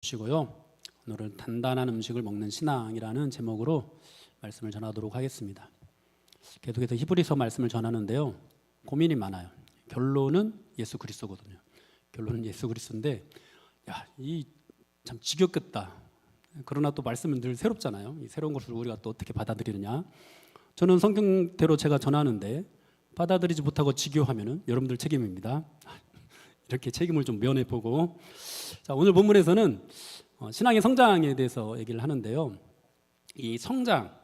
주시고요. 오늘은 단단한 음식을 먹는 신앙이라는 제목으로 말씀을 전하도록 하겠습니다. 계속해서 히브리서 말씀을 전하는데요. 고민이 많아요. 결론은 예수 그리스도거든요. 결론은 예수 그리스도인데 이 참 지겹겠다. 그러나 또 말씀은 늘 새롭잖아요. 이 새로운 것을 우리가 또 어떻게 받아들이느냐. 저는 성경대로 제가 전하는데 받아들이지 못하고 지겨워하면은 여러분들 책임입니다. 이렇게 책임을 좀 면해보고, 자, 오늘 본문에서는 신앙의 성장에 대해서 얘기를 하는데요. 이 성장,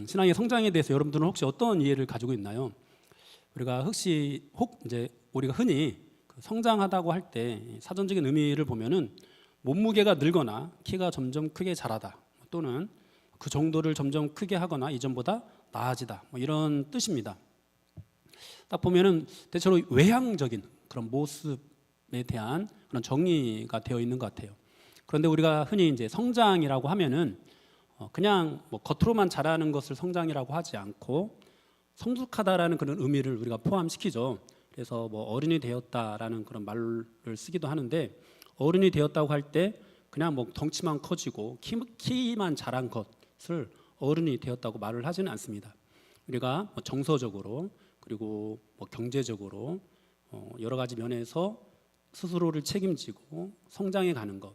신앙의 성장에 대해서 여러분들은 혹시 어떤 이해를 가지고 있나요? 우리가 우리가 흔히 성장하다고 할 때 사전적인 의미를 보면은 몸무게가 늘거나 키가 점점 크게 자라다, 또는 그 정도를 점점 크게 하거나 이전보다 나아지다, 이런 뜻입니다. 딱 보면은 대체로 외향적인 그런 모습에 대한 그런 정의가 되어 있는 것 같아요. 그런데 우리가 흔히 이제 성장이라고 하면은 그냥 겉으로만 자라는 것을 성장이라고 하지 않고 성숙하다라는 그런 의미를 우리가 포함시키죠. 그래서 어른이 되었다라는 그런 말을 쓰기도 하는데, 어른이 되었다고 할 때 그냥 덩치만 커지고 키만 자란 것을 어른이 되었다고 말을 하지는 않습니다. 우리가 정서적으로 그리고 경제적으로 여러 가지 면에서 스스로를 책임지고 성장해 가는 것,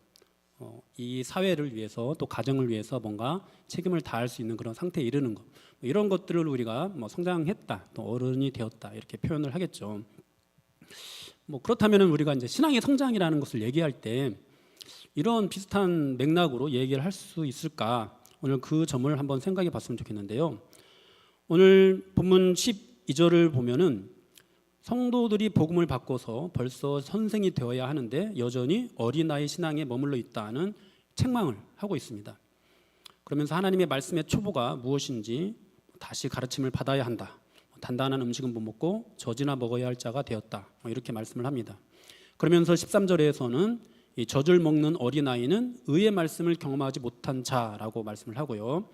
이 사회를 위해서 또 가정을 위해서 뭔가 책임을 다할 수 있는 그런 상태에 이르는 것, 이런 것들을 우리가 성장했다, 또 어른이 되었다, 이렇게 표현을 하겠죠. 그렇다면 우리가 이제 신앙의 성장이라는 것을 얘기할 때 이런 비슷한 맥락으로 얘기를 할 수 있을까? 오늘 그 점을 한번 생각해 봤으면 좋겠는데요. 오늘 본문 12절을 보면은 성도들이 복음을 받고서 벌써 선생이 되어야 하는데 여전히 어린아이 신앙에 머물러 있다는 책망을 하고 있습니다. 그러면서 하나님의 말씀의 초보가 무엇인지 다시 가르침을 받아야 한다. 단단한 음식은 못 먹고 젖이나 먹어야 할 자가 되었다, 이렇게 말씀을 합니다. 그러면서 13절에서는 이 젖을 먹는 어린아이는 의의 말씀을 경험하지 못한 자라고 말씀을 하고요.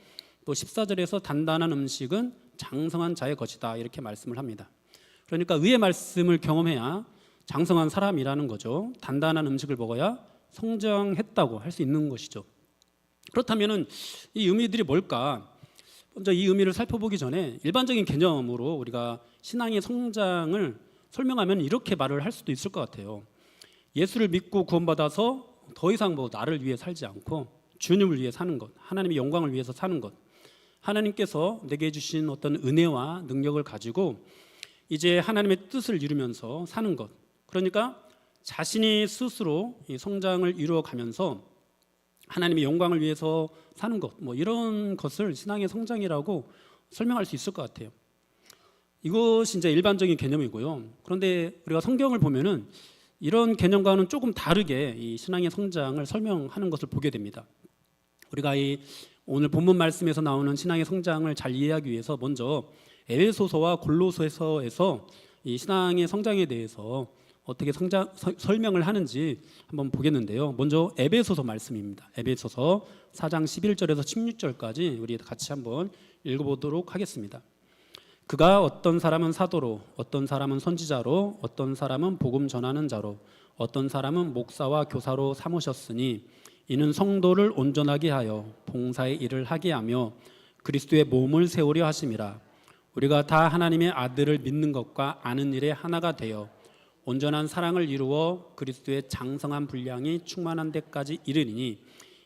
또 14절에서 단단한 음식은 장성한 자의 것이다, 이렇게 말씀을 합니다. 그러니까 의의 말씀을 경험해야 장성한 사람이라는 거죠. 단단한 음식을 먹어야 성장했다고 할 수 있는 것이죠. 그렇다면 이 의미들이 뭘까? 먼저 이 의미를 살펴보기 전에 일반적인 개념으로 우리가 신앙의 성장을 설명하면 이렇게 말을 할 수도 있을 것 같아요. 예수를 믿고 구원받아서 더 이상 나를 위해 살지 않고 주님을 위해 사는 것, 하나님의 영광을 위해서 사는 것, 하나님께서 내게 주신 어떤 은혜와 능력을 가지고 이제 하나님의 뜻을 이루면서 사는 것, 그러니까 자신이 스스로 이 성장을 이루어가면서 하나님의 영광을 위해서 사는 것, 이런 것을 신앙의 성장이라고 설명할 수 있을 것 같아요. 이것이 이제 일반적인 개념이고요. 그런데 우리가 성경을 보면은 이런 개념과는 조금 다르게 이 신앙의 성장을 설명하는 것을 보게 됩니다. 우리가 이 오늘 본문 말씀에서 나오는 신앙의 성장을 잘 이해하기 위해서 먼저 에베소서와 골로새서에서 이 신앙의 성장에 대해서 어떻게 설명을 하는지 한번 보겠는데요. 먼저 에베소서 말씀입니다. 에베소서 4장 11절에서 16절까지 우리 같이 한번 읽어보도록 하겠습니다. 그가 어떤 사람은 사도로, 어떤 사람은 선지자로, 어떤 사람은 복음 전하는 자로, 어떤 사람은 목사와 교사로 삼으셨으니 이는 성도를 온전하게 하여 봉사의 일을 하게 하며 그리스도의 몸을 세우려 하심이라. 우리가 다 하나님의 아들을 믿는 것과 아는 일에 하나가 되어 온전한 사랑을 이루어 그리스도의 장성한 분량이 충만한 데까지 이르리니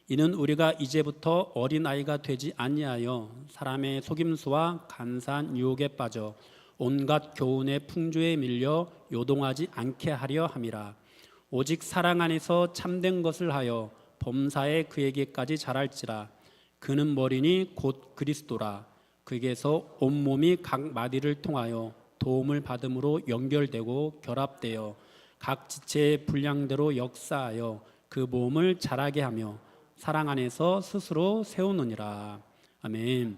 이는 우리가 이제부터 어린아이가 되지 아니하여 사람의 속임수와 간사한 유혹에 빠져 온갖 교훈의 풍조에 밀려 요동하지 않게 하려 함이라. 오직 사랑 안에서 참된 것을 하여 범사에 그에게까지 자랄지라. 그는 머리니 곧 그리스도라. 그에게서 온몸이 각 마디를 통하여 도움을 받음으로 연결되고 결합되어 각 지체의 분량대로 역사하여 그 몸을 자라게 하며 사랑 안에서 스스로 세우느니라. 아멘.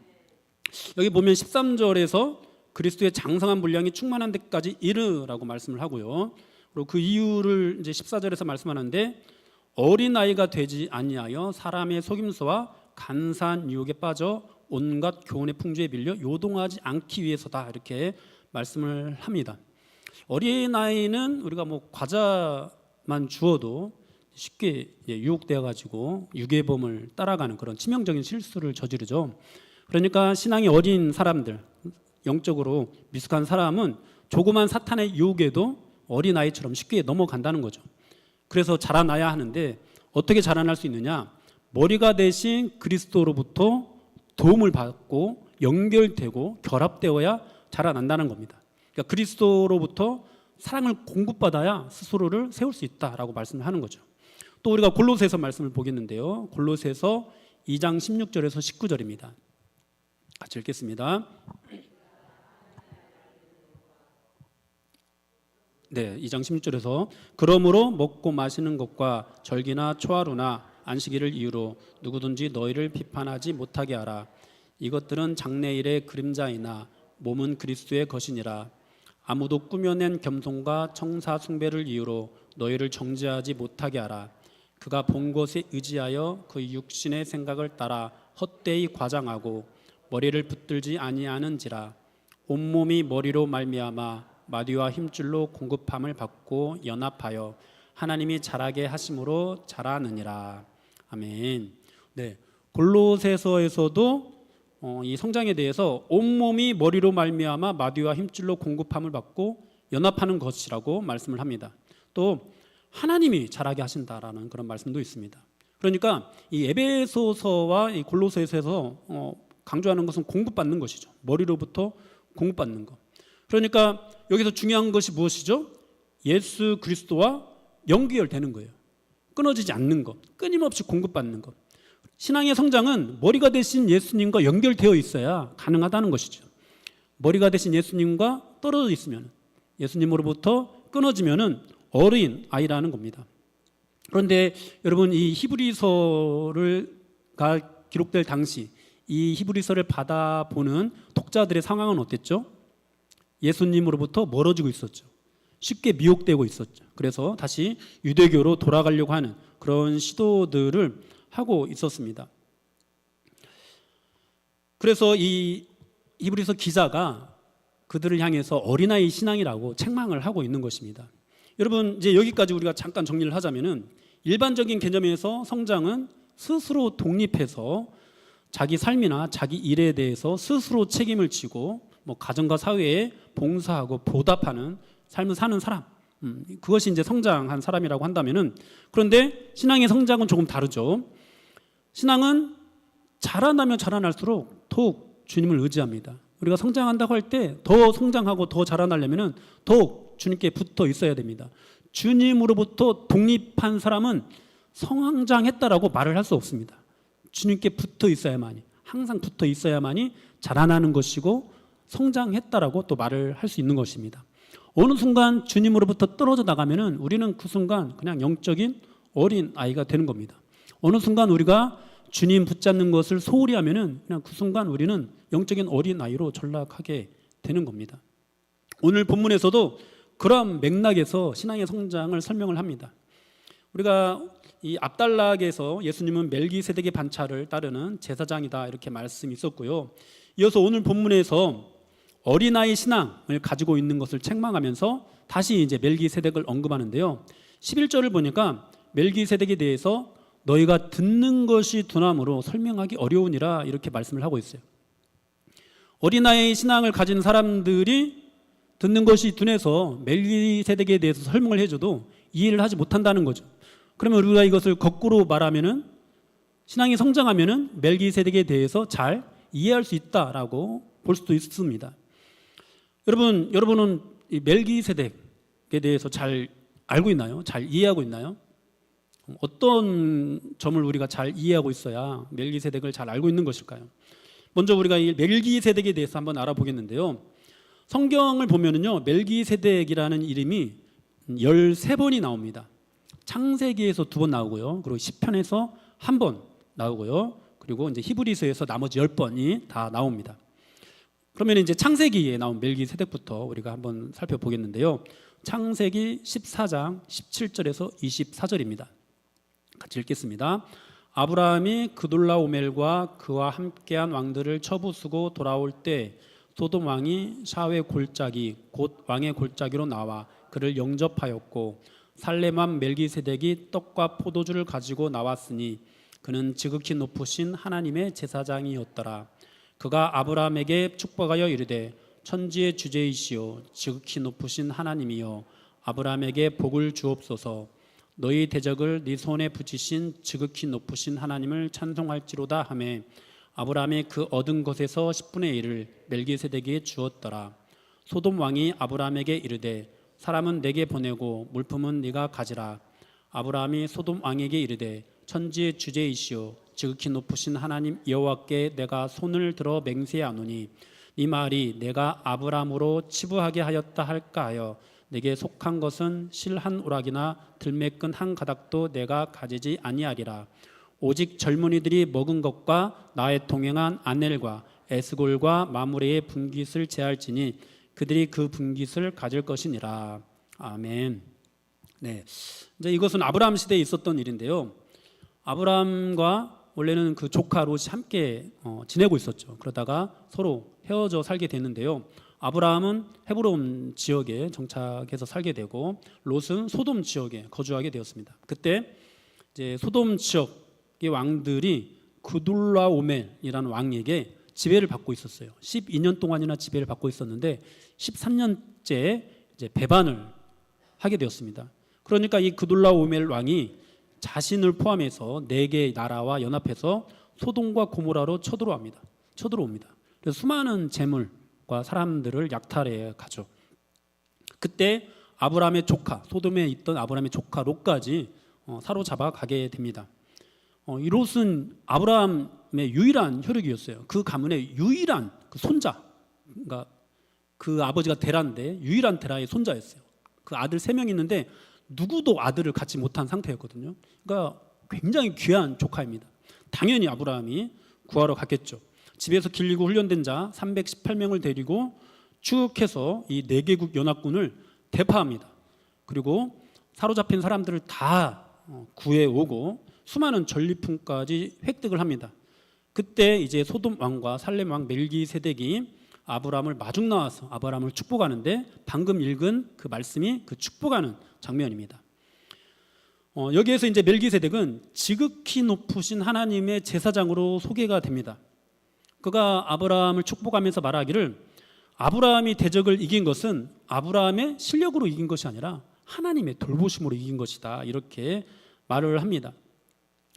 여기 보면 13절에서 그리스도의 장성한 분량이 충만한 데까지 이르라고 말씀을 하고요. 그리고 그 이유를 이제 14절에서 말씀하는데 어린아이가 되지 아니하여 사람의 속임수와 간사한 유혹에 빠져 온갖 교훈의 풍조에 밀려 요동하지 않기 위해서다, 이렇게 말씀을 합니다. 어린아이는 우리가 과자만 주어도 쉽게 유혹되어 가지고 유괴범을 따라가는 그런 치명적인 실수를 저지르죠. 그러니까 신앙이 어린 사람들, 영적으로 미숙한 사람은 조그만 사탄의 유혹에도 어린아이처럼 쉽게 넘어간다는 거죠. 그래서 자라나야 하는데 어떻게 자라날 수 있느냐? 머리가 대신 그리스도로부터 도움을 받고 연결되고 결합되어야 자라난다는 겁니다. 그러니까 그리스도로부터 사랑을 공급받아야 스스로를 세울 수 있다라고 말씀을 하는 거죠. 또 우리가 골로새서 말씀을 보겠는데요. 골로새서 2장 16절에서 19절입니다. 같이 읽겠습니다. 네, 2장 16절에서 그러므로 먹고 마시는 것과 절기나 초하루나 안식일을 이유로 누구든지 너희를 비판하지 못하게 하라. 이것들은 장래일의 그림자이나 몸은 그리스도의 것이니라. 아무도 꾸며낸 겸손과 청사 숭배를 이유로 너희를 정죄하지 못하게 하라. 그가 본 것에 의지하여 그 육신의 생각을 따라 헛되이 과장하고 머리를 붙들지 아니하는지라. 온몸이 머리로 말미암아 마디와 힘줄로 공급함을 받고 연합하여 하나님이 자라게 하심으로 자라느니라. 아멘. 네, 골로새서에서도 이 성장에 대해서 온몸이 머리로 말미암아 마디와 힘줄로 공급함을 받고 연합하는 것이라고 말씀을 합니다. 또 하나님이 자라게 하신다라는 그런 말씀도 있습니다. 그러니까 이 에베소서와 이 골로새서에서 강조하는 것은 공급받는 것이죠. 머리로부터 공급받는 것. 그러니까 여기서 중요한 것이 무엇이죠? 예수 그리스도와 연결되는 거예요. 끊어지지 않는 것, 끊임없이 공급받는 것. 신앙의 성장은 머리가 되신 예수님과 연결되어 있어야 가능하다는 것이죠. 머리가 되신 예수님과 떨어져 있으면, 예수님으로부터 끊어지면은 어린 아이라는 겁니다. 그런데 여러분, 이 히브리서가 기록될 당시 이 히브리서를 받아보는 독자들의 상황은 어땠죠? 예수님으로부터 멀어지고 있었죠. 쉽게 미혹되고 있었죠. 그래서 다시 유대교로 돌아가려고 하는 그런 시도들을 하고 있었습니다. 그래서 이 히브리서 기자가 그들을 향해서 어린아이 신앙이라고 책망을 하고 있는 것입니다. 여러분, 이제 여기까지 우리가 잠깐 정리를 하자면은 일반적인 개념에서 성장은 스스로 독립해서 자기 삶이나 자기 일에 대해서 스스로 책임을 지고 가정과 사회에 봉사하고 보답하는 삶을 사는 사람, 그것이 이제 성장한 사람이라고 한다면은, 그런데 신앙의 성장은 조금 다르죠. 신앙은 자라나면 자라날수록 더욱 주님을 의지합니다. 우리가 성장한다고 할 때 더 성장하고 더 자라나려면은 더욱 주님께 붙어 있어야 됩니다. 주님으로부터 독립한 사람은 성장했다라고 말을 할 수 없습니다. 주님께 붙어 있어야만이, 항상 붙어 있어야만이 자라나는 것이고 성장했다라고 또 말을 할 수 있는 것입니다. 어느 순간 주님으로부터 떨어져 나가면은 우리는 그 순간 그냥 영적인 어린 아이가 되는 겁니다. 어느 순간 우리가 주님 붙잡는 것을 소홀히 하면은 그냥 그 순간 우리는 영적인 어린 아이로 전락하게 되는 겁니다. 오늘 본문에서도 그런 맥락에서 신앙의 성장을 설명을 합니다. 우리가 이 앞단락에서 예수님은 멜기세덱의 반차를 따르는 제사장이다 이렇게 말씀이 있었고요. 이어서 오늘 본문에서 어린아이 신앙을 가지고 있는 것을 책망하면서 다시 이제 멜기세덱을 언급하는데요. 11절을 보니까 멜기세덱에 대해서 너희가 듣는 것이 둔함으로 설명하기 어려우니라 이렇게 말씀을 하고 있어요. 어린아이 신앙을 가진 사람들이 듣는 것이 둔해서 멜기세덱에 대해서 설명을 해줘도 이해를 하지 못한다는 거죠. 그러면 우리가 이것을 거꾸로 말하면은 신앙이 성장하면은 멜기세덱에 대해서 잘 이해할 수 있다라고 볼 수도 있습니다. 여러분은 이 멜기세덱에 대해서 잘 알고 있나요? 잘 이해하고 있나요? 어떤 점을 우리가 잘 이해하고 있어야 멜기세덱을 잘 알고 있는 것일까요? 먼저 우리가 이 멜기세덱에 대해서 한번 알아보겠는데요. 성경을 보면은요, 멜기세덱이라는 이름이 13번이 나옵니다. 창세기에서 2번 나오고요. 그리고 시편에서 1번 나오고요. 그리고 이제 히브리서에서 나머지 10번이 다 나옵니다. 그러면 이제 창세기에 나온 멜기세덱부터 우리가 한번 살펴보겠는데요. 창세기 14장 17절에서 24절입니다. 같이 읽겠습니다. 아브라함이 그돌라오멜과 그와 함께한 왕들을 처부수고 돌아올 때 소돔 왕이 샤웨 골짜기 곧 왕의 골짜기로 나와 그를 영접하였고 살렘 왕 멜기세덱이 떡과 포도주를 가지고 나왔으니 그는 지극히 높으신 하나님의 제사장이었더라. 그가 아브라함에게 축복하여 이르되 천지의 주제이시오 지극히 높으신 하나님이여 아브라함에게 복을 주옵소서. 너희 대적을 네 손에 붙이신 지극히 높으신 하나님을 찬송할지로다 하매 아브라함이 그 얻은 것에서 10분의 1을 멜기세덱에게 주었더라. 소돔 왕이 아브라함에게 이르되 사람은 내게 보내고 물품은 네가 가지라. 아브라함이 소돔 왕에게 이르되 천지의 주제이시오 지극히 높으신 하나님 여호와께 내가 손을 들어 맹세하노니 이 말이 내가 아브라함으로 치부하게 하였다 할까 하여 내게 속한 것은 실 한 오락이나 들매끈 한 가닥도 내가 가지지 아니하리라. 오직 젊은이들이 먹은 것과 나의 동행한 아넬과 에스골과 마므레의 분깃을 제할지니 그들이 그 분깃을 가질 것이니라. 아멘. 네, 이제 이것은 아브라함 시대에 있었던 일인데요. 아브라함과 원래는 그 조카 롯이 함께 지내고 있었죠. 그러다가 서로 헤어져 살게 됐는데요. 아브라함은 헤브론 지역에 정착해서 살게 되고 롯은 소돔 지역에 거주하게 되었습니다. 그때 이제 소돔 지역의 왕들이 그둘라오멜이라는 왕에게 지배를 받고 있었어요. 12년 동안이나 지배를 받고 있었는데 13년째 이제 배반을 하게 되었습니다. 그러니까 이 그둘라오멜 왕이 자신을 포함해서 4개의 나라와 연합해서 소돔과 고모라로 쳐들어옵니다. 그래서 수많은 재물과 사람들을 약탈해 가죠. 그때 아브라함의 조카, 소돔에 있던 아브라함의 조카 롯까지 사로잡아 가게 됩니다. 이 롯은 아브라함의 유일한 혈육이었어요. 그 가문의 유일한 그 손자, 그러니까 그 아버지가 데라인데 유일한 데라의 손자였어요. 그 아들 3명 있는데 누구도 아들을 갖지 못한 상태였거든요. 그러니까 굉장히 귀한 조카입니다. 당연히 아브라함이 구하러 갔겠죠. 집에서 길리고 훈련된 자 318명을 데리고 쭉 해서 이 4개국 연합군을 대파합니다. 그리고 사로잡힌 사람들을 다 구해오고 수많은 전리품까지 획득을 합니다. 그때 이제 소돔 왕과 살렘 왕 멜기세덱이 아브라함을 마중 나와서 아브라함을 축복하는데 방금 읽은 그 말씀이 그 축복하는 장면입니다. 여기에서 이제 멜기세덱은 지극히 높으신 하나님의 제사장으로 소개가 됩니다. 그가 아브라함을 축복하면서 말하기를 아브라함이 대적을 이긴 것은 아브라함의 실력으로 이긴 것이 아니라 하나님의 돌보심으로 이긴 것이다, 이렇게 말을 합니다.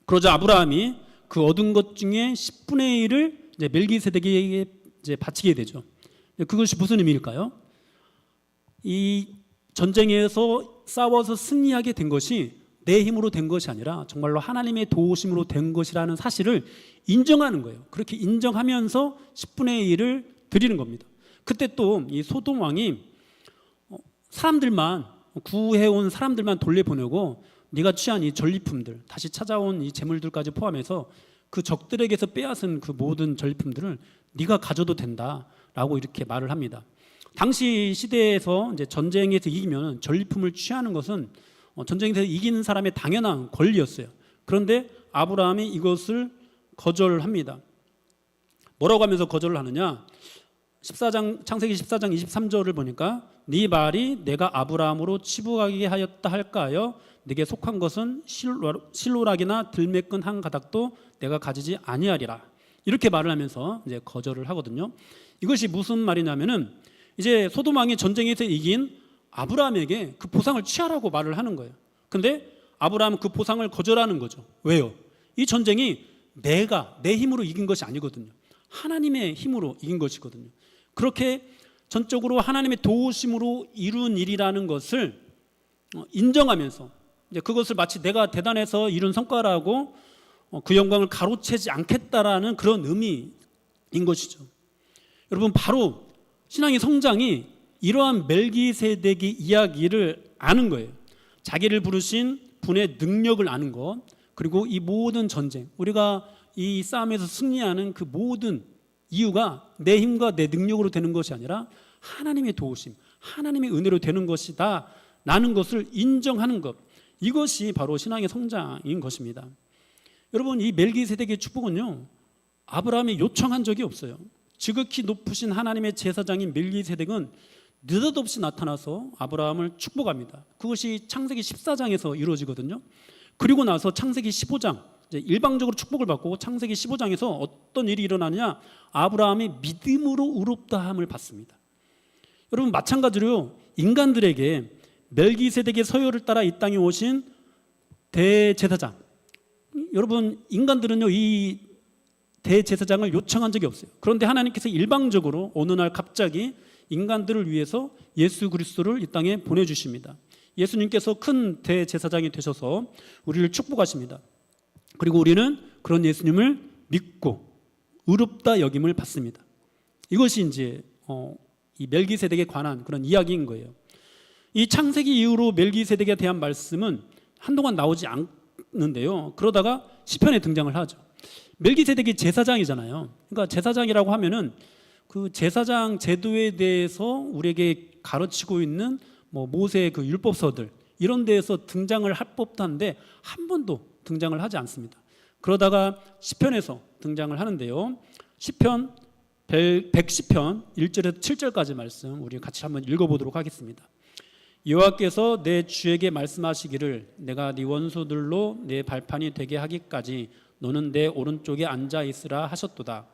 그러자 아브라함이 그 얻은 것 중에 10분의 1을 이제 멜기세덱에게 이제 바치게 되죠. 그것이 무슨 의미일까요? 이 전쟁에서 싸워서 승리하게 된 것이 내 힘으로 된 것이 아니라 정말로 하나님의 도우심으로 된 것이라는 사실을 인정하는 거예요. 그렇게 인정하면서 10분의 1을 드리는 겁니다. 그때 또 이 소돔 왕이 사람들만 구해온 사람들만 돌려보내고 네가 취한 이 전리품들, 다시 찾아온 이 재물들까지 포함해서 그 적들에게서 빼앗은 그 모든 전리품들을 네가 가져도 된다라고 이렇게 말을 합니다. 당시 시대에서 이제 전쟁에서 이기면 전리품을 취하는 것은 전쟁에서 이기는 사람의 당연한 권리였어요. 그런데 아브라함이 이것을 거절합니다. 뭐라고 하면서 거절을 하느냐? 창세기 14장 23절을 보니까 네 말이 내가 아브라함으로 치부하게 하였다 할까 하여 네게 속한 것은 실로락이나 들매끈 한 가닥도 내가 가지지 아니하리라, 이렇게 말을 하면서 이제 거절을 하거든요. 이것이 무슨 말이냐면은 이제 소돔 왕이 전쟁에서 이긴 아브라함에게 그 보상을 취하라고 말을 하는 거예요. 근데 아브라함은 그 보상을 거절하는 거죠. 왜요? 이 전쟁이 내 힘으로 이긴 것이 아니거든요. 하나님의 힘으로 이긴 것이거든요. 그렇게 전적으로 하나님의 도우심으로 이룬 일이라는 것을 인정하면서 이제 그것을 마치 내가 대단해서 이룬 성과라고 그 영광을 가로채지 않겠다라는 그런 의미인 것이죠. 여러분, 바로 신앙의 성장이 이러한 멜기세덱의 이야기를 아는 거예요. 자기를 부르신 분의 능력을 아는 것, 그리고 이 모든 전쟁, 우리가 이 싸움에서 승리하는 그 모든 이유가 내 힘과 내 능력으로 되는 것이 아니라 하나님의 도우심, 하나님의 은혜로 되는 것이다 라는 것을 인정하는 것, 이것이 바로 신앙의 성장인 것입니다. 여러분, 이 멜기세덱의 축복은요, 아브라함이 요청한 적이 없어요. 지극히 높으신 하나님의 제사장인 멜기세덱은 느닷없이 나타나서 아브라함을 축복합니다. 그것이 창세기 14장에서 이루어지거든요. 그리고 나서 창세기 15장, 이제 일방적으로 축복을 받고 창세기 15장에서 어떤 일이 일어나느냐, 아브라함이 믿음으로 의롭다함을 받습니다. 여러분, 마찬가지로 인간들에게 멜기세덱의 서열을 따라 이 땅에 오신 대제사장, 여러분, 인간들은요 이 대제사장을 요청한 적이 없어요. 그런데 하나님께서 일방적으로 어느 날 갑자기 인간들을 위해서 예수 그리스도를 이 땅에 보내주십니다. 예수님께서 큰 대제사장이 되셔서 우리를 축복하십니다. 그리고 우리는 그런 예수님을 믿고 의롭다 여김을 받습니다. 이것이 이제 이 멜기세덱에 관한 그런 이야기인 거예요. 이 창세기 이후로 멜기세덱에 대한 말씀은 한동안 나오지 않는데요. 그러다가 시편에 등장을 하죠. 멜기세덱이 제사장이잖아요. 그러니까 제사장이라고 하면은 그 제사장 제도에 대해서 우리에게 가르치고 있는 모세의 그 율법서들 이런 데에서 등장을 할 법도 한데 한 번도 등장을 하지 않습니다. 그러다가 시편에서 등장을 하는데요. 시편 110편 1절에서 7절까지 말씀 우리 같이 한번 읽어보도록 하겠습니다. 여호와께서 내 주에게 말씀하시기를 내가 네 원수들로 내 발판이 되게 하기까지 너는 내 오른쪽에 앉아 있으라 하셨도다.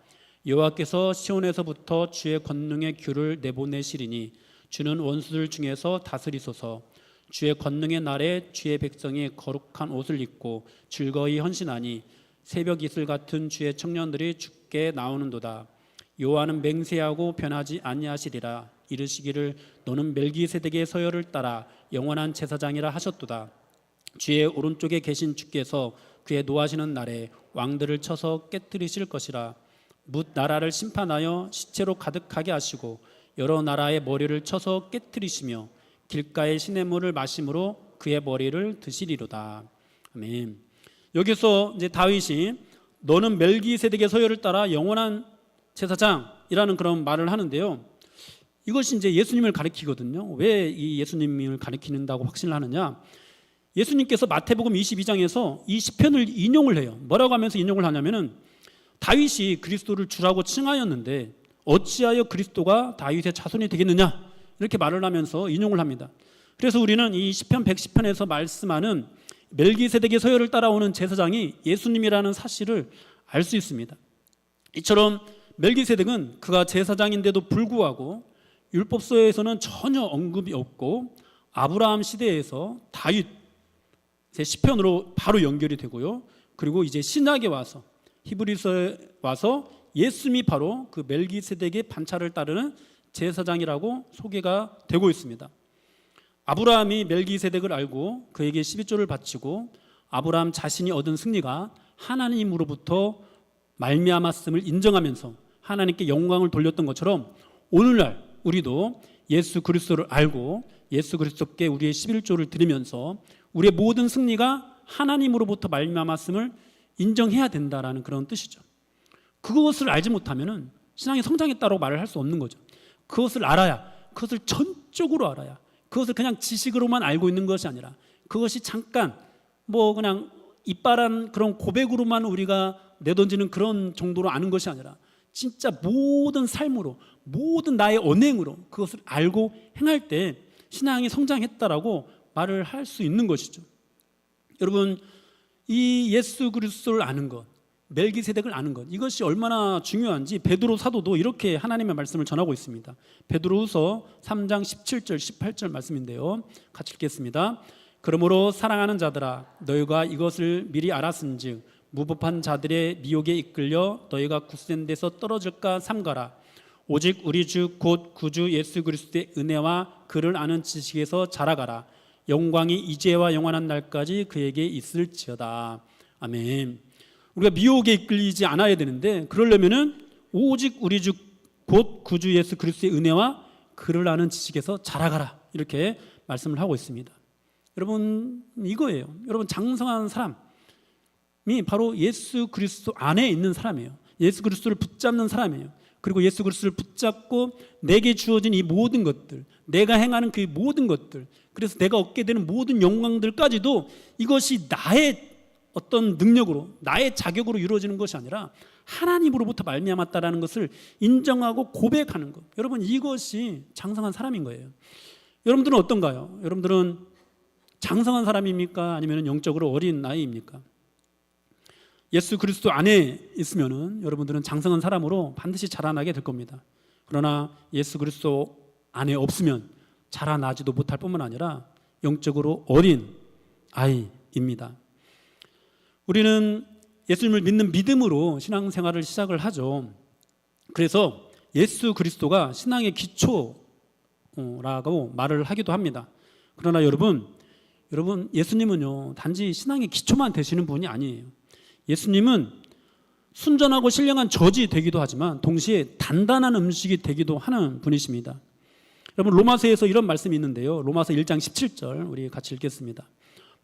여호와께서 시온에서부터 주의 권능의 귤을 내보내시리니 주는 원수들 중에서 다스리소서. 주의 권능의 날에 주의 백성이 거룩한 옷을 입고 즐거이 헌신하니 새벽 이슬 같은 주의 청년들이 주께 나오는도다. 여호와는 맹세하고 변하지 아니하시리라. 이르시기를 너는 멜기세덱의 서열을 따라 영원한 제사장이라 하셨도다. 주의 오른쪽에 계신 주께서 그의 노하시는 날에 왕들을 쳐서 깨뜨리실 것이라. 뭇 나라를 심판하여 시체로 가득하게 하시고 여러 나라의 머리를 쳐서 깨뜨리시며 길가의 시냇물을 마심으로 그의 머리를 드시리로다. 아멘. 여기서 이제 다윗이 너는 멜기세덱의 서열을 따라 영원한 제사장이라는 그런 말을 하는데요. 이것이 이제 예수님을 가리키거든요. 왜 이 예수님을 가리키는다고 확신을 하느냐? 예수님께서 마태복음 22장에서 이 시편을 인용을 해요. 뭐라고 하면서 인용을 하냐면은 다윗이 그리스도를 주라고 칭하였는데 어찌하여 그리스도가 다윗의 자손이 되겠느냐? 이렇게 말을 하면서 인용을 합니다. 그래서 우리는 이 시편 110편에서 말씀하는 멜기세덱의 서열을 따라오는 제사장이 예수님이라는 사실을 알 수 있습니다. 이처럼 멜기세덱은 그가 제사장인데도 불구하고 율법서에서는 전혀 언급이 없고 아브라함 시대에서 다윗의 시편으로 바로 연결이 되고요. 그리고 이제 신약에 와서 히브리서에 와서 예수님이 바로 그 멜기세덱의 반차를 따르는 제사장이라고 소개가 되고 있습니다. 아브라함이 멜기세덱을 알고 그에게 12조를 바치고 아브라함 자신이 얻은 승리가 하나님으로부터 말미암았음을 인정하면서 하나님께 영광을 돌렸던 것처럼 오늘날 우리도 예수 그리스도를 알고 예수 그리스도께 우리의 11조를 드리면서 우리의 모든 승리가 하나님으로부터 말미암았음을 인정해야 된다라는 그런 뜻이죠. 그것을 알지 못하면은 신앙의 성장했다고 말을 할 수 없는 거죠. 그것을 알아야, 그것을 전적으로 알아야, 그것을 그냥 지식으로만 알고 있는 것이 아니라 그것이 잠깐 그냥 이빨한 그런 고백으로만 우리가 내던지는 그런 정도로 아는 것이 아니라 진짜 모든 삶으로, 모든 나의 언행으로 그것을 알고 행할 때 신앙이 성장했다라고 말을 할 수 있는 것이죠. 여러분, 이 예수 그리스도를 아는 것, 멜기세덱을 아는 것, 이것이 얼마나 중요한지 베드로 사도도 이렇게 하나님의 말씀을 전하고 있습니다. 베드로후서 3장 17절 18절 말씀인데요. 같이 읽겠습니다. 그러므로 사랑하는 자들아 너희가 이것을 미리 알았은즉 무법한 자들의 미혹에 이끌려 너희가 굳센 데서 떨어질까 삼가라. 오직 우리 주 곧 구주 예수 그리스도의 은혜와 그를 아는 지식에서 자라가라. 영광이 이제와 영원한 날까지 그에게 있을지어다. 아멘. 우리가 미혹에 이끌리지 않아야 되는데 그러려면은 오직 우리 주 곧 구주 예수 그리스도의 은혜와 그를 아는 지식에서 자라가라. 이렇게 말씀을 하고 있습니다. 여러분, 이거예요. 여러분, 장성한 사람이 바로 예수 그리스도 안에 있는 사람이에요. 예수 그리스도를 붙잡는 사람이에요. 그리고 예수 그리스도를 붙잡고 내게 주어진 이 모든 것들, 내가 행하는 그 모든 것들, 그래서 내가 얻게 되는 모든 영광들까지도 이것이 나의 어떤 능력으로 나의 자격으로 이루어지는 것이 아니라 하나님으로부터 말미암았다라는 것을 인정하고 고백하는 것. 여러분, 이것이 장성한 사람인 거예요. 여러분들은 어떤가요? 여러분들은 장성한 사람입니까? 아니면 영적으로 어린 나이입니까? 예수 그리스도 안에 있으면은 여러분들은 장성한 사람으로 반드시 자라나게 될 겁니다. 그러나 예수 그리스도 안에 없으면 자라나지도 못할 뿐만 아니라 영적으로 어린 아이입니다. 우리는 예수님을 믿는 믿음으로 신앙생활을 시작을 하죠. 그래서 예수 그리스도가 신앙의 기초라고 말을 하기도 합니다. 그러나 여러분 예수님은요, 단지 신앙의 기초만 되시는 분이 아니에요. 예수님은 순전하고 신령한 젖이 되기도 하지만 동시에 단단한 음식이 되기도 하는 분이십니다. 여러분, 로마서에서 이런 말씀이 있는데요, 로마서 1장 17절 우리 같이 읽겠습니다.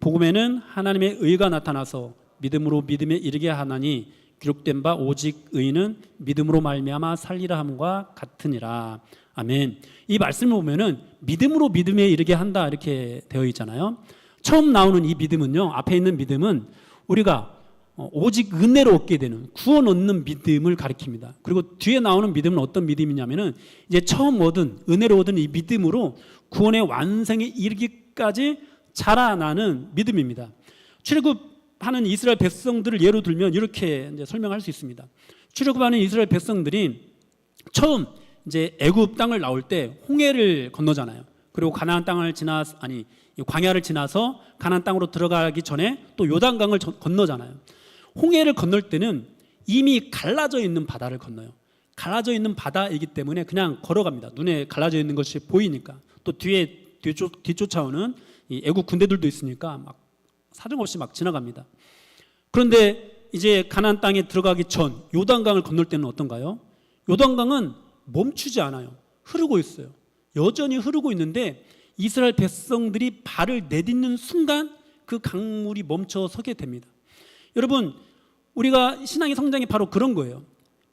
복음에는 하나님의 의가 나타나서 믿음으로 믿음에 이르게 하나니 기록된 바 오직 의인은 믿음으로 말미암아 살리라 함과 같으니라. 아멘. 이 말씀을 보면은 믿음으로 믿음에 이르게 한다 이렇게 되어 있잖아요. 처음 나오는 이 믿음은요, 앞에 있는 믿음은 우리가 오직 은혜로 얻게 되는 구원 얻는 믿음을 가리킵니다. 그리고 뒤에 나오는 믿음은 어떤 믿음이냐면은 이제 처음 얻은 은혜로 얻은 이 믿음으로 구원의 완성에 이르기까지 자라나는 믿음입니다. 출애굽하는 이스라엘 백성들을 예로 들면 이렇게 이제 설명할 수 있습니다. 출애굽하는 이스라엘 백성들이 처음 이제 애굽 땅을 나올 때 홍해를 건너잖아요. 그리고 가나안 땅을 광야를 지나서 가나안 땅으로 들어가기 전에 또 요단강을 건너잖아요. 홍해를 건널 때는 이미 갈라져 있는 바다를 건너요. 갈라져 있는 바다이기 때문에 그냥 걸어갑니다. 눈에 갈라져 있는 것이 보이니까. 또 뒤쫓아오는 이 애국 군대들도 있으니까 막 사정없이 막 지나갑니다. 그런데 이제 가나안 땅에 들어가기 전 요단강을 건널 때는 어떤가요? 요단강은 멈추지 않아요. 흐르고 있어요. 여전히 흐르고 있는데 이스라엘 백성들이 발을 내딛는 순간 그 강물이 멈춰 서게 됩니다. 여러분, 우리가 신앙의 성장이 바로 그런 거예요.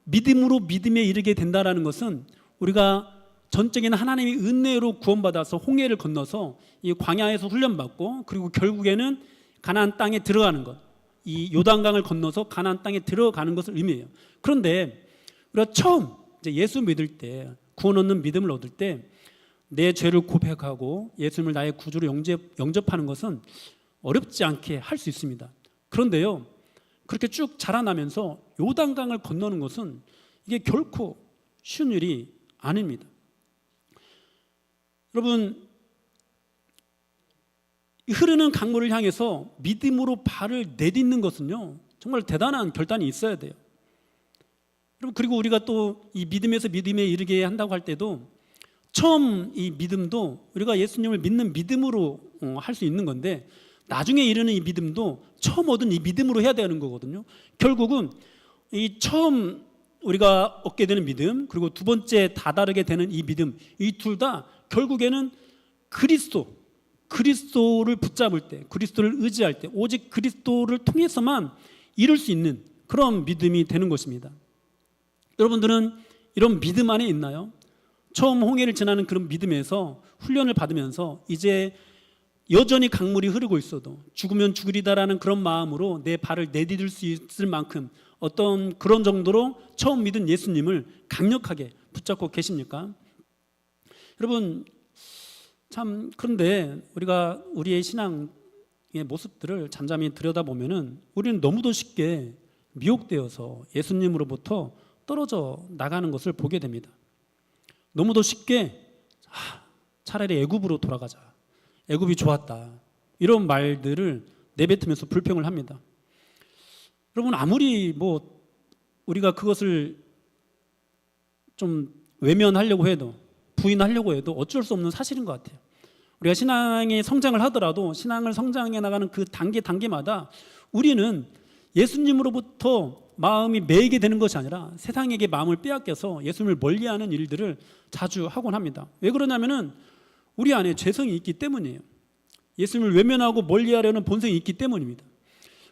믿음으로 믿음에 이르게 된다는 것은 우리가 전적인 하나님의 은혜로 구원받아서 홍해를 건너서 이 광야에서 훈련받고 그리고 결국에는 가나안 땅에 들어가는 것, 이 요단강을 건너서 가나안 땅에 들어가는 것을 의미해요. 그런데 우리가 처음 이제 예수 믿을 때, 구원 얻는 믿음을 얻을 때 내 죄를 고백하고 예수님을 나의 구주로 영접하는 것은 어렵지 않게 할 수 있습니다. 그런데요, 그렇게 쭉 자라나면서 요단강을 건너는 것은 이게 결코 쉬운 일이 아닙니다. 여러분, 흐르는 강물을 향해서 믿음으로 발을 내딛는 것은요, 정말 대단한 결단이 있어야 돼요. 여러분, 그리고 우리가 또 이 믿음에서 믿음에 이르게 한다고 할 때도 처음 이 믿음도 우리가 예수님을 믿는 믿음으로 할 수 있는 건데 나중에 이르는 이 믿음도 처음 얻은 이 믿음으로 해야 되는 거거든요. 결국은 이 처음 우리가 얻게 되는 믿음, 그리고 두 번째 다다르게 되는 이 믿음, 이 둘 다 결국에는 그리스도를 붙잡을 때, 그리스도를 의지할 때, 오직 그리스도를 통해서만 이룰 수 있는 그런 믿음이 되는 것입니다. 여러분들은 이런 믿음 안에 있나요? 처음 홍해를 지나는 그런 믿음에서 훈련을 받으면서 이제 여전히 강물이 흐르고 있어도 죽으면 죽으리다라는 그런 마음으로 내 발을 내디딜 수 있을 만큼 어떤 그런 정도로 처음 믿은 예수님을 강력하게 붙잡고 계십니까? 여러분, 참 그런데 우리가 우리의 신앙의 모습들을 잠잠히 들여다보면은 우리는 너무도 쉽게 미혹되어서 예수님으로부터 떨어져 나가는 것을 보게 됩니다. 너무도 쉽게 차라리 애굽으로 돌아가자, 애굽이 좋았다, 이런 말들을 내뱉으면서 불평을 합니다. 여러분, 아무리 우리가 그것을 좀 외면하려고 해도, 부인하려고 해도 어쩔 수 없는 사실인 것 같아요. 우리가 신앙의 성장을 하더라도 신앙을 성장해 나가는 그 단계마다 우리는 예수님으로부터 마음이 매이게 되는 것이 아니라 세상에게 마음을 빼앗겨서 예수님을 멀리하는 일들을 자주 하곤 합니다. 왜 그러냐면은 우리 안에 죄성이 있기 때문이에요. 예수님을 외면하고 멀리하려는 본성이 있기 때문입니다.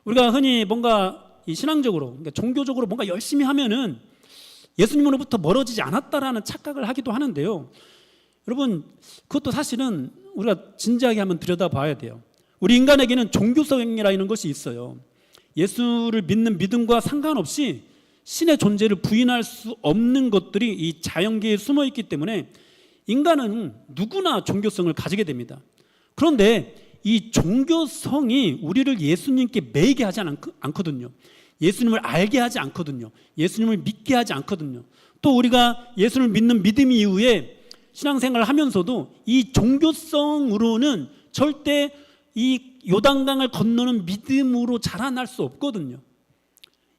우리가 흔히 뭔가 이 신앙적으로, 그러니까 종교적으로 뭔가 열심히 하면은 예수님으로부터 멀어지지 않았다라는 착각을 하기도 하는데요. 여러분, 그것도 사실은 우리가 진지하게 한번 들여다봐야 돼요. 우리 인간에게는 종교성이라는 것이 있어요. 예수를 믿는 믿음과 상관없이 신의 존재를 부인할 수 없는 것들이 이 자연계에 숨어 있기 때문에 인간은 누구나 종교성을 가지게 됩니다. 그런데 이 종교성이 우리를 예수님께 매이게 하지 않거든요. 예수님을 알게 하지 않거든요. 예수님을 믿게 하지 않거든요. 또 우리가 예수를 믿는 믿음 이후에 신앙생활을 하면서도 이 종교성으로는 절대 이 요단강을 건너는 믿음으로 자라날 수 없거든요.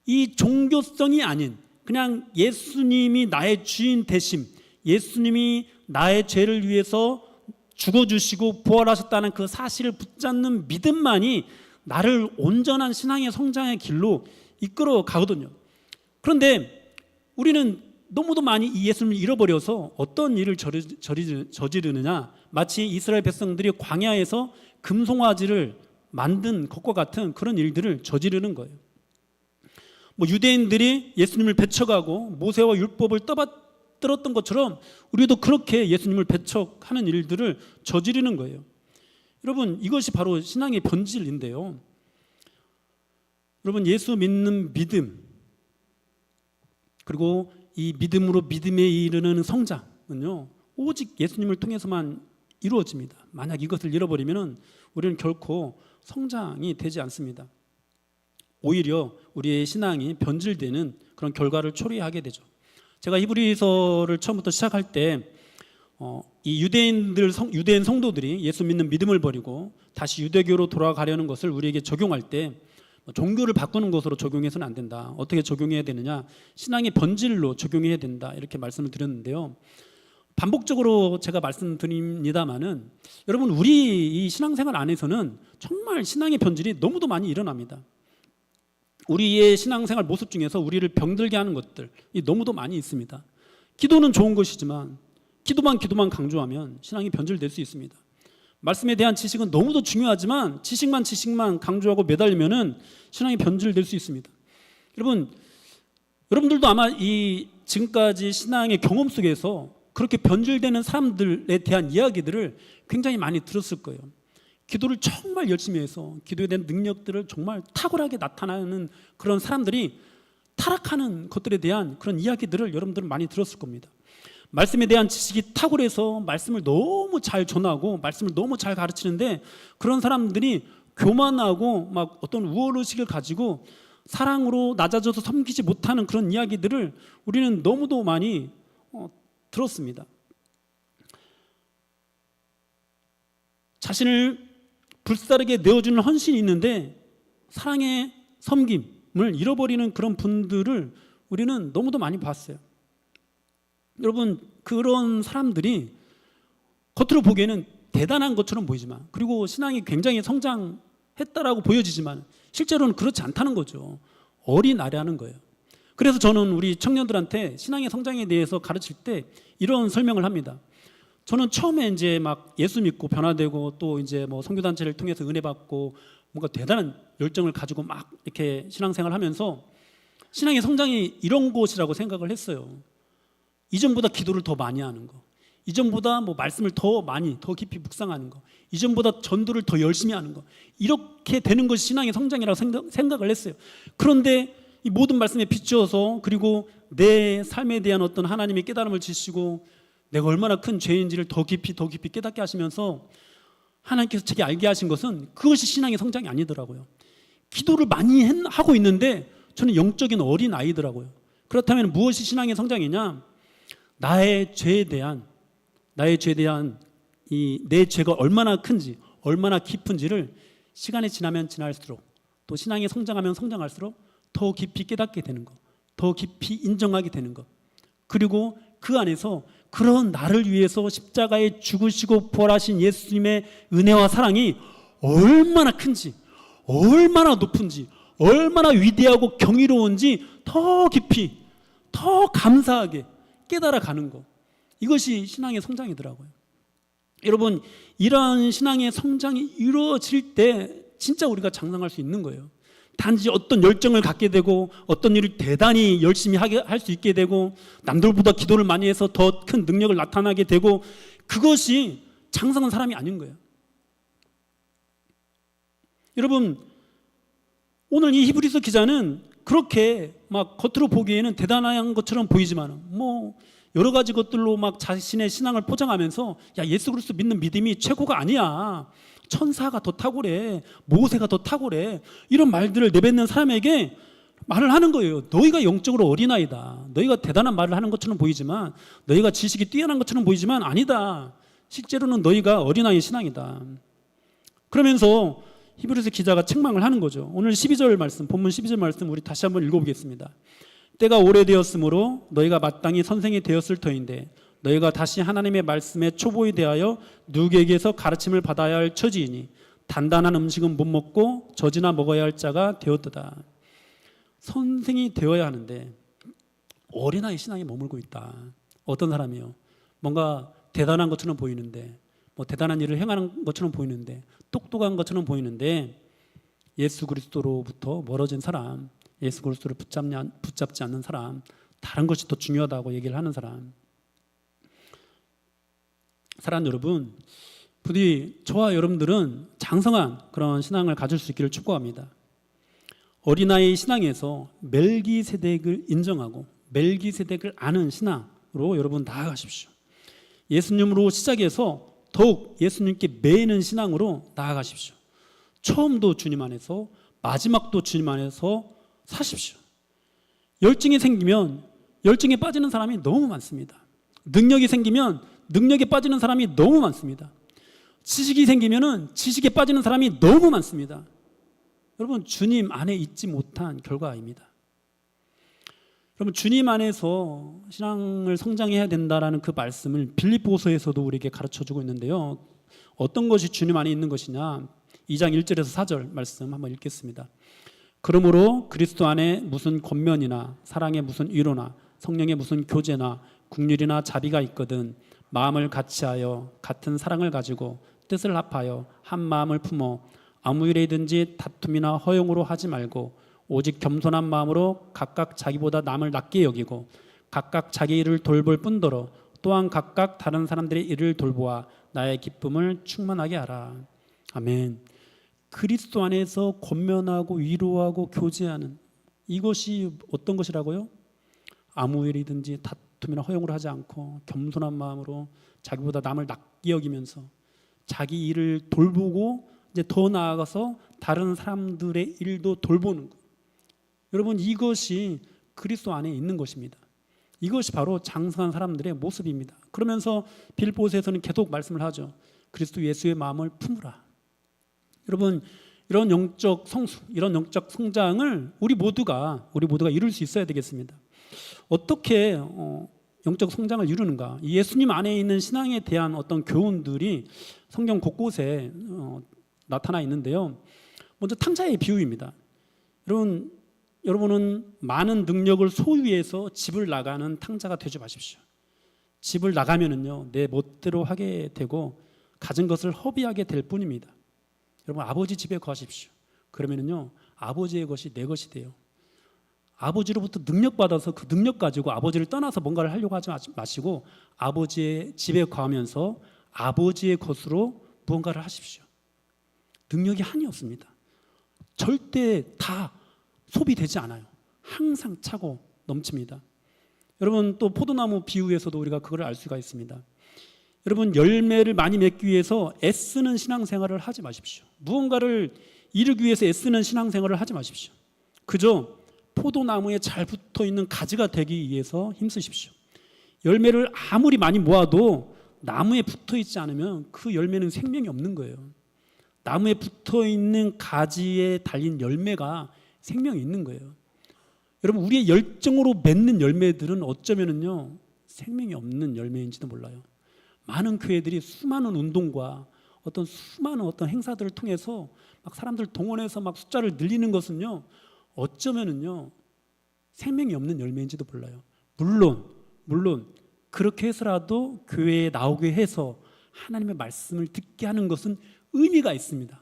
이 종교성이 아닌 그냥 예수님이 나의 주인 되심, 예수님이 나의 죄를 위해서 죽어주시고 부활하셨다는 그 사실을 붙잡는 믿음만이 나를 온전한 신앙의 성장의 길로 이끌어 가거든요. 그런데 우리는 너무도 많이 이 예수님을 잃어버려서 어떤 일을 저지르느냐, 마치 이스라엘 백성들이 광야에서 금송아지를 만든 것과 같은 그런 일들을 저지르는 거예요. 유대인들이 예수님을 배척하고 모세와 율법을 떠받들었던 것처럼 우리도 그렇게 예수님을 배척하는 일들을 저지르는 거예요. 여러분, 이것이 바로 신앙의 본질인데요. 여러분, 예수 믿는 믿음, 그리고 이 믿음으로 믿음에 이르는 성장은요, 오직 예수님을 통해서만 이루어집니다. 만약 이것을 잃어버리면 우리는 결코 성장이 되지 않습니다. 오히려 우리의 신앙이 변질되는 그런 결과를 초래하게 되죠. 제가 히브리서를 처음부터 시작할 때 이 유대인 성도들이 예수 믿는 믿음을 버리고 다시 유대교로 돌아가려는 것을 우리에게 적용할 때 종교를 바꾸는 것으로 적용해서는 안 된다. 어떻게 적용해야 되느냐? 신앙의 본질로 적용해야 된다. 이렇게 말씀을 드렸는데요. 반복적으로 제가 말씀드립니다마는 여러분, 우리 이 신앙생활 안에서는 정말 신앙의 변질이 너무도 많이 일어납니다. 우리의 신앙생활 모습 중에서 우리를 병들게 하는 것들이 너무도 많이 있습니다. 기도는 좋은 것이지만 기도만 강조하면 신앙이 변질될 수 있습니다. 말씀에 대한 지식은 너무도 중요하지만 지식만 강조하고 매달리면은 신앙이 변질될 수 있습니다. 여러분들도 아마 이 지금까지 신앙의 경험 속에서 그렇게 변질되는 사람들에 대한 이야기들을 굉장히 많이 들었을 거예요. 기도를 정말 열심히 해서 기도에 대한 능력들을 정말 탁월하게 나타나는 그런 사람들이 타락하는 것들에 대한 그런 이야기들을 여러분들은 많이 들었을 겁니다. 말씀에 대한 지식이 탁월해서 말씀을 너무 잘 전하고 말씀을 너무 잘 가르치는데 그런 사람들이 교만하고 막 어떤 우월의식을 가지고 사랑으로 낮아져서 섬기지 못하는 그런 이야기들을 우리는 너무도 많이 들었습니다. 자신을 불사르게 내어주는 헌신이 있는데 사랑의 섬김을 잃어버리는 그런 분들을 우리는 너무도 많이 봤어요. 여러분, 그런 사람들이 겉으로 보기에는 대단한 것처럼 보이지만, 그리고 신앙이 굉장히 성장했다라고 보여지지만 실제로는 그렇지 않다는 거죠. 어린아이라는 거예요. 그래서 저는 우리 청년들한테 신앙의 성장에 대해서 가르칠 때 이런 설명을 합니다. 저는 처음에 이제 막 예수 믿고 변화되고 또 이제 뭐 선교단체를 통해서 은혜 받고 뭔가 대단한 열정을 가지고 막 이렇게 신앙생활 하면서 신앙의 성장이 이런 곳이라고 생각을 했어요. 이전보다 기도를 더 많이 하는 거, 이전보다 뭐 말씀을 더 깊이 묵상하는 거, 이전보다 전도를 더 열심히 하는 거, 이렇게 되는 것이 신앙의 성장이라고 생각을 했어요. 그런데 이 모든 말씀에 비추어서 그리고 내 삶에 대한 어떤 하나님의 깨달음을 주시고 내가 얼마나 큰 죄인지를 더 깊이 깨닫게 하시면서 하나님께서 제게 알게 하신 것은 그것이 신앙의 성장이 아니더라고요. 기도를 많이 하고 있는데 저는 영적인 어린아이더라고요. 그렇다면 무엇이 신앙의 성장이냐? 나의 죄에 대한 이 내 죄가 얼마나 큰지, 얼마나 깊은지를 시간이 지나면 지날수록 또 신앙이 성장하면 성장할수록 더 깊이 깨닫게 되는 것, 더 깊이 인정하게 되는 것, 그리고 그 안에서 그런 나를 위해서 십자가에 죽으시고 부활하신 예수님의 은혜와 사랑이 얼마나 큰지, 얼마나 높은지, 얼마나 위대하고 경이로운지 더 깊이, 더 감사하게 깨달아가는 것, 이것이 신앙의 성장이더라고요. 여러분, 이러한 신앙의 성장이 이루어질 때 진짜 우리가 장성할 수 있는 거예요. 단지 어떤 열정을 갖게 되고 어떤 일을 대단히 열심히 할 수 있게 되고 남들보다 기도를 많이 해서 더 큰 능력을 나타나게 되고 그것이 장성한 사람이 아닌 거예요. 여러분, 오늘 이 히브리서 기자는 그렇게 막 겉으로 보기에는 대단한 것처럼 보이지만 뭐 여러 가지 것들로 막 자신의 신앙을 포장하면서 야, 예수 그리스도 믿는 믿음이 최고가 아니야, 천사가 더 탁월해, 모세가 더 탁월해, 이런 말들을 내뱉는 사람에게 말을 하는 거예요. 너희가 영적으로 어린아이다. 너희가 대단한 말을 하는 것처럼 보이지만, 너희가 지식이 뛰어난 것처럼 보이지만 아니다. 실제로는 너희가 어린아이 신앙이다. 그러면서 히브리서 기자가 책망을 하는 거죠. 오늘 12절 말씀, 본문 12절 말씀 우리 다시 한번 읽어보겠습니다. 때가 오래되었으므로 너희가 마땅히 선생이 되었을 터인데 너희가 다시 하나님의 말씀에 초보에 대하여 누구에게서 가르침을 받아야 할 처지이니 단단한 음식은 못 먹고 젖이나 먹어야 할 자가 되었도다. 선생이 되어야 하는데 어린아이 신앙에 머물고 있다. 어떤 사람이요? 뭔가 대단한 것처럼 보이는데, 뭐 대단한 일을 행하는 것처럼 보이는데, 똑똑한 것처럼 보이는데 예수 그리스도로부터 멀어진 사람, 예수 그리스도를 붙잡지 않는 사람, 다른 것이 더 중요하다고 얘기를 하는 사람. 사랑하는 여러분, 부디 저와 여러분들은 장성한 그런 신앙을 가질 수 있기를 축복합니다. 어린아이 신앙에서 멜기세덱을 인정하고 멜기세덱을 아는 신앙으로 여러분 나아가십시오. 예수님으로 시작해서 더욱 예수님께 매이는 신앙으로 나아가십시오. 처음도 주님 안에서, 마지막도 주님 안에서 사십시오. 열정이 생기면 열정에 빠지는 사람이 너무 많습니다. 능력이 생기면 능력에 빠지는 사람이 너무 많습니다. 지식이 생기면 지식에 빠지는 사람이 너무 많습니다. 여러분, 주님 안에 있지 못한 결과입니다. 여러분, 주님 안에서 신앙을 성장해야 된다라는 그 말씀을 빌립보서에서도 우리에게 가르쳐주고 있는데요. 어떤 것이 주님 안에 있는 것이냐, 2장 1절에서 4절 말씀 한번 읽겠습니다. 그러므로 그리스도 안에 무슨 권면이나 사랑의 무슨 위로나 성령의 무슨 교제나 국률이나 자비가 있거든 마음을 같이하여 같은 사랑을 가지고 뜻을 합하여 한 마음을 품어 아무 일이든지 다툼이나 허용으로 하지 말고 오직 겸손한 마음으로 각각 자기보다 남을 낮게 여기고 각각 자기 일을 돌볼 뿐더러 또한 각각 다른 사람들의 일을 돌보아 나의 기쁨을 충만하게 하라. 아멘. 그리스도 안에서 권면하고 위로하고 교제하는 이것이 어떤 것이라고요? 아무 일이든지 다툼이나 허용으로 하지 않고 겸손한 마음으로 자기보다 남을 낮게 여기면서 자기 일을 돌보고 이제 더 나아가서 다른 사람들의 일도 돌보는 것. 여러분, 이것이 그리스도 안에 있는 것입니다. 이것이 바로 장성한 사람들의 모습입니다. 그러면서 빌립보서에서는 계속 말씀을 하죠. 그리스도 예수의 마음을 품으라. 여러분, 이런 영적 성수, 이런 영적 성장을 우리 모두가 이룰 수 있어야 되겠습니다. 어떻게 영적 성장을 이루는가? 예수님 안에 있는 신앙에 대한 어떤 교훈들이 성경 곳곳에 나타나 있는데요. 먼저 탕자의 비유입니다. 여러분은 많은 능력을 소유해서 집을 나가는 탕자가 되지 마십시오. 집을 나가면은요, 내 멋대로 하게 되고 가진 것을 허비하게 될 뿐입니다. 여러분, 아버지 집에 거하십시오. 그러면은요, 아버지의 것이 내 것이 돼요. 아버지로부터 능력 받아서 그 능력 가지고 아버지를 떠나서 뭔가를 하려고 하지 마시고 아버지의 집에 거하면서 아버지의 것으로 무언가를 하십시오. 능력이 한이 없습니다. 절대 다 소비되지 않아요. 항상 차고 넘칩니다. 여러분, 또 포도나무 비유에서도 우리가 그걸 알 수가 있습니다. 여러분, 열매를 많이 맺기 위해서 애쓰는 신앙생활을 하지 마십시오. 무언가를 이루기 위해서 애쓰는 신앙생활을 하지 마십시오. 그저 포도나무에 잘 붙어있는 가지가 되기 위해서 힘쓰십시오. 열매를 아무리 많이 모아도 나무에 붙어있지 않으면 그 열매는 생명이 없는 거예요. 나무에 붙어있는 가지에 달린 열매가 생명이 있는 거예요. 여러분, 우리의 열정으로 맺는 열매들은 어쩌면은요, 생명이 없는 열매인지도 몰라요. 많은 교회들이 수많은 운동과 수많은 행사들을 통해서 막 사람들 동원해서 막 숫자를 늘리는 것은요, 어쩌면은요, 생명이 없는 열매인지도 몰라요. 물론 그렇게 해서라도 교회에 나오게 해서 하나님의 말씀을 듣게 하는 것은 의미가 있습니다.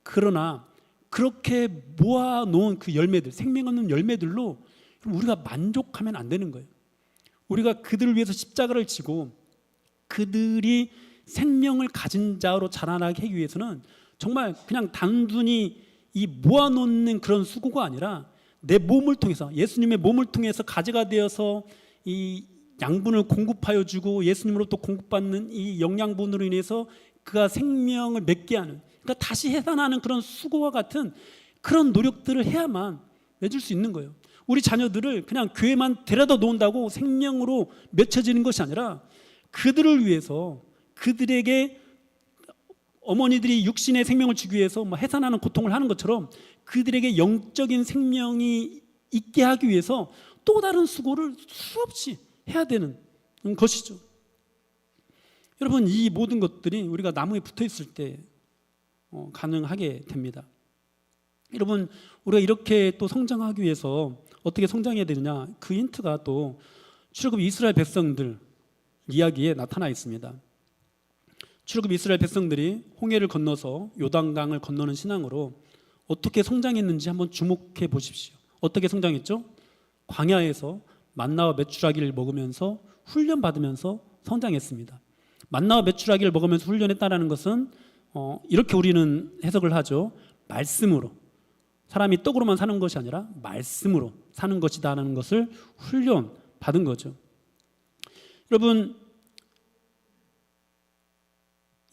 그러나 그렇게 모아놓은 그 열매들, 생명 없는 열매들로 우리가 만족하면 안 되는 거예요. 우리가 그들을 위해서 십자가를 지고 그들이 생명을 가진 자로 자라나게 하기 위해서는 정말 그냥 단순히 이 모아놓는 그런 수고가 아니라 내 몸을 통해서, 예수님의 몸을 통해서 가지가 되어서 이 양분을 공급하여 주고 예수님으로부터 공급받는 이 영양분으로 인해서 그가 생명을 맺게 하는, 그러니까 다시 해산하는 그런 수고와 같은 그런 노력들을 해야만 맺을 수 있는 거예요. 우리 자녀들을 그냥 교회만 데려다 놓는다고 생명으로 맺혀지는 것이 아니라 그들을 위해서, 그들에게 어머니들이 육신의 생명을 주기 위해서 해산하는 고통을 하는 것처럼 그들에게 영적인 생명이 있게 하기 위해서 또 다른 수고를 수없이 해야 되는 것이죠. 여러분, 이 모든 것들이 우리가 나무에 붙어 있을 때 가능하게 됩니다. 여러분, 우리가 이렇게 또 성장하기 위해서 어떻게 성장해야 되느냐, 그 힌트가 또 출애굽 이스라엘 백성들 이야기에 나타나 있습니다. 출애굽 이스라엘 백성들이 홍해를 건너서 요단강을 건너는 신앙으로 어떻게 성장했는지 한번 주목해 보십시오. 어떻게 성장했죠? 광야에서 만나와 메추라기를 먹으면서 훈련받으면서 성장했습니다. 만나와 메추라기를 먹으면서 훈련했다는 것은 이렇게 우리는 해석을 하죠. 말씀으로, 사람이 떡으로만 사는 것이 아니라 말씀으로 사는 것이다라는 것을 훈련받은 거죠. 여러분,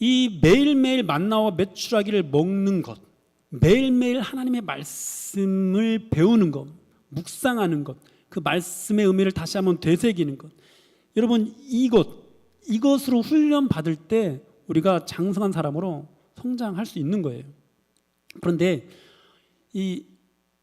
이 매일매일 만나와 메추라기를 먹는 것, 매일매일 하나님의 말씀을 배우는 것, 묵상하는 것, 그 말씀의 의미를 다시 한번 되새기는 것, 여러분, 이것으로 훈련받을 때 우리가 장성한 사람으로 성장할 수 있는 거예요. 그런데 이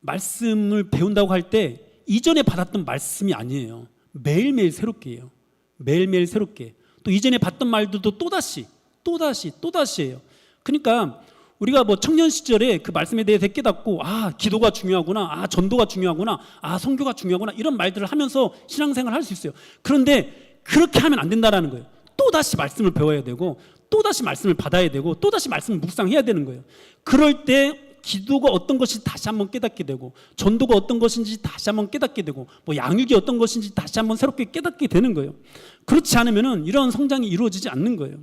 말씀을 배운다고 할 때 이전에 받았던 말씀이 아니에요. 매일매일 새롭게 해요. 매일매일 새롭게. 또 이전에 받던 말들도 또다시예요. 그러니까 우리가 청년 시절에 그 말씀에 대해서 깨닫고, 기도가 중요하구나, 전도가 중요하구나, 선교가 중요하구나, 이런 말들을 하면서 신앙생활을 할 수 있어요. 그런데 그렇게 하면 안 된다라는 거예요. 또다시 말씀을 배워야 되고, 또다시 말씀을 받아야 되고, 또다시 말씀을 묵상해야 되는 거예요. 그럴 때 기도가 어떤 것인지 다시 한번 깨닫게 되고, 전도가 어떤 것인지 다시 한번 깨닫게 되고, 양육이 어떤 것인지 다시 한번 새롭게 깨닫게 되는 거예요. 그렇지 않으면 이런 성장이 이루어지지 않는 거예요.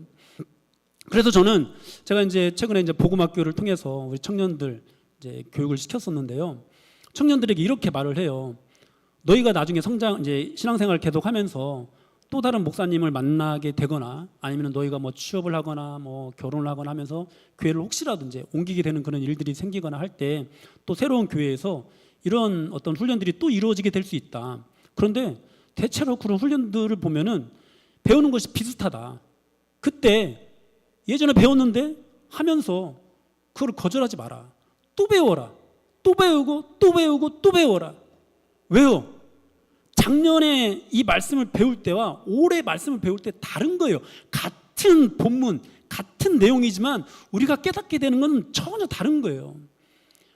그래서 제가 최근에 복음학교를 통해서 우리 청년들 교육을 시켰었는데요. 청년들에게 이렇게 말을 해요. 너희가 나중에 신앙생활을 계속하면서 또 다른 목사님을 만나게 되거나, 아니면 너희가 취업을 하거나 결혼을 하거나 하면서 교회를 혹시라도 옮기게 되는 그런 일들이 생기거나 할 때 또 새로운 교회에서 이런 어떤 훈련들이 또 이루어지게 될 수 있다. 그런데 대체로 그런 훈련들을 보면은 배우는 것이 비슷하다. 그때 예전에 배웠는데 하면서 그걸 거절하지 마라. 또 배워라. 또 배우고 또 배우고 또 배워라. 왜요? 작년에 이 말씀을 배울 때와 올해 말씀을 배울 때 다른 거예요. 같은 본문, 같은 내용이지만 우리가 깨닫게 되는 건 전혀 다른 거예요.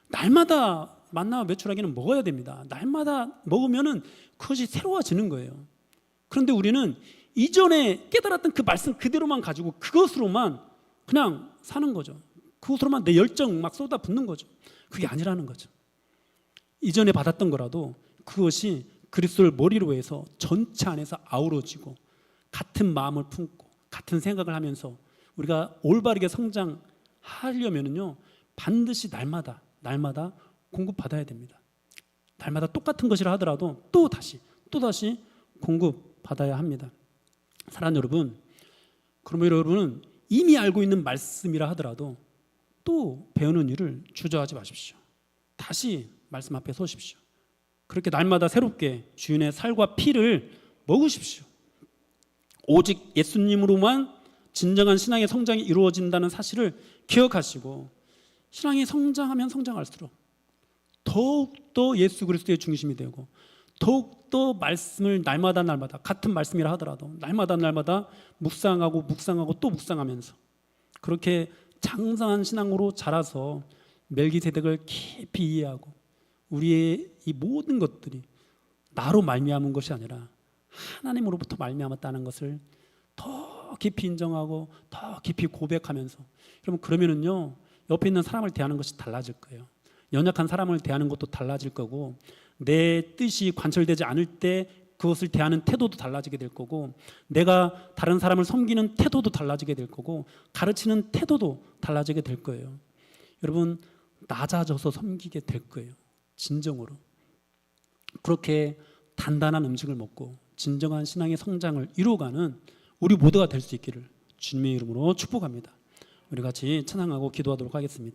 날마다 만나와 메추라기는 먹어야 됩니다. 날마다 먹으면은 그것이 새로워지는 거예요. 그런데 우리는 이전에 깨달았던 그 말씀 그대로만 가지고 그것으로만 그냥 사는 거죠. 그것으로만 내 열정 막 쏟아붓는 거죠. 그게 아니라는 거죠. 이전에 받았던 거라도 그것이 그리스도를 머리로 해서 전체 안에서 아우러지고 같은 마음을 품고 같은 생각을 하면서 우리가 올바르게 성장하려면요, 반드시 날마다 공급받아야 됩니다. 날마다 똑같은 것이라 하더라도 또다시 공급받아야 합니다. 사랑하는 여러분, 그러면 여러분은 이미 알고 있는 말씀이라 하더라도 또 배우는 일을 주저하지 마십시오. 다시 말씀 앞에 서십시오. 그렇게 날마다 새롭게 주인의 살과 피를 먹으십시오. 오직 예수님으로만 진정한 신앙의 성장이 이루어진다는 사실을 기억하시고, 신앙이 성장하면 성장할수록 더욱더 예수 그리스도의 중심이 되고, 더욱더 말씀을 날마다 같은 말씀이라 하더라도 날마다 묵상하고 또 묵상하면서 그렇게 장성한 신앙으로 자라서 멜기세덱을 깊이 이해하고, 우리의 이 모든 것들이 나로 말미암은 것이 아니라 하나님으로부터 말미암았다는 것을 더 깊이 인정하고 더 깊이 고백하면서, 여러분, 그러면은요, 옆에 있는 사람을 대하는 것이 달라질 거예요. 연약한 사람을 대하는 것도 달라질 거고, 내 뜻이 관철되지 않을 때 그것을 대하는 태도도 달라지게 될 거고, 내가 다른 사람을 섬기는 태도도 달라지게 될 거고, 가르치는 태도도 달라지게 될 거예요. 여러분, 낮아져서 섬기게 될 거예요. 진정으로. 그렇게 단단한 음식을 먹고 진정한 신앙의 성장을 이루어가는 우리 모두가 될 수 있기를 주님의 이름으로 축복합니다. 우리 같이 찬양하고 기도하도록 하겠습니다.